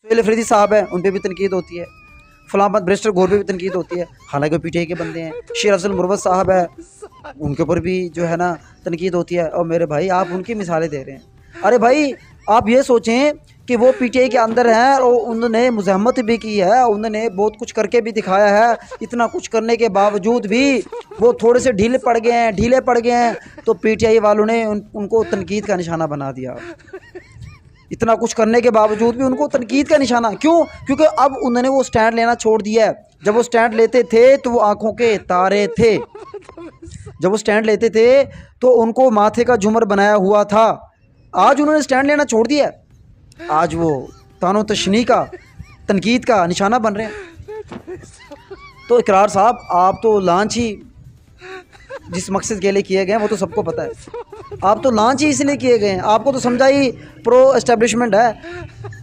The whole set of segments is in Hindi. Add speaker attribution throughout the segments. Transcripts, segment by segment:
Speaker 1: अफरीदी साहब है, उन पर भी तनकीद होती है, फलामत ब्रिस्टर गौर पे भी तनकीद होती है, हालांकि पीटीआई के बंदे हैं। शेर अफजल मुर्वत साहब है, उनके ऊपर भी जो है ना तनकीद होती है। और मेरे भाई आप उनकी मिसालें दे रहे हैं। अरे भाई आप ये सोचें कि वो पीटीआई के अंदर हैं और उन्होंने मुज़ाहमत भी की है, उन्होंने बहुत कुछ करके भी दिखाया है। इतना कुछ करने के बावजूद भी वो थोड़े से ढीले पड़ गए हैं तो पीटीआई वालों ने उनको तनकीद का निशाना बना दिया। इतना कुछ करने के बावजूद भी उनको तनकीद का निशाना क्यों? क्योंकि अब उन्होंने वो स्टैंड लेना छोड़ दिया है। जब वो स्टैंड लेते थे तो वो आंखों के तारे थे, जब वो स्टैंड लेते थे तो उनको माथे का झूमर बनाया हुआ था। आज उन्होंने स्टैंड लेना छोड़ दिया, आज वो तानो तशनी का, तनकीद का निशाना बन रहे हैं। तो इकरार साहब आप तो लॉन्च ही जिस मकसद के लिए किए गए वो तो सबको पता है, आप तो लॉन्च ही इसलिए किए गए हैं, आपको तो समझा ही प्रो एस्टेब्लिशमेंट है।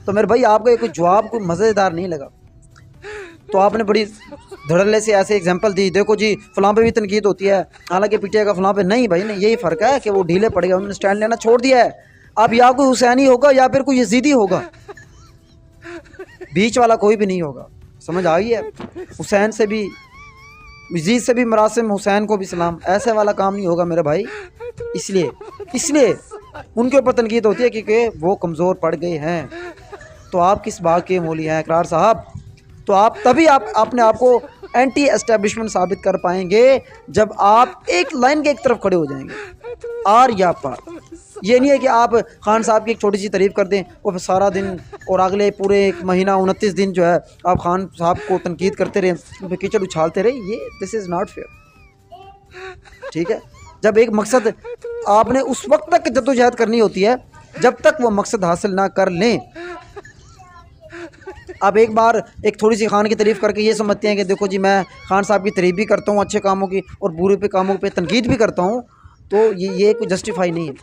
Speaker 1: तो मेरे भाई आपका कोई जवाब कोई मज़ेदार नहीं लगा, तो आपने बड़ी धड़ल्ले से ऐसे एग्जांपल दी, देखो जी फलां पे भी तनकीद होती है, हालांकि पीटीआई का फलां पे नहीं। भाई नहीं, यही फ़र्क है कि वो ढीले पड़ गए, उन्होंने स्टैंड लेना छोड़ दिया है। अब या कोई हुसैनी होगा या फिर कोई यजीदी होगा, बीच वाला कोई भी नहीं होगा। समझ आ गई है? हुसैन से भी यजीद से भी मरासिम, हुसैन को भी सलाम, ऐसे वाला काम नहीं होगा मेरे भाई। इसलिए उनके ऊपर तनकीद होती है क्योंकि वो कमज़ोर पड़ गए हैं। तो आप किस बात के मौली हैं इकरार साहब? तो आप तभी आप अपने आप को एंटी एस्टेब्लिशमेंट साबित कर पाएंगे जब आप एक लाइन के एक तरफ खड़े हो जाएंगे, आर या पार। ये नहीं है कि आप खान साहब की एक छोटी सी तारीफ़ कर दें और फिर सारा दिन और अगले पूरे एक महीना 29 दिन जो है आप खान साहब को तनकीद करते रहें, उन पर कीचड़ उछालते रहे। ये दिस इज़ नॉट फेयर। ठीक है, जब एक मकसद आपने उस वक्त तक जद्दोजहद करनी होती है जब तक वो मकसद हासिल ना कर लें। आप एक बार एक थोड़ी सी खान की तारीफ़ करके ये समझते हैं कि देखो जी मैं खान साहब की तारीफ़ भी करता हूँ अच्छे कामों की और बुरे पे कामों पे तनकीद भी करता हूँ, तो ये कोई जस्टिफाई नहीं है।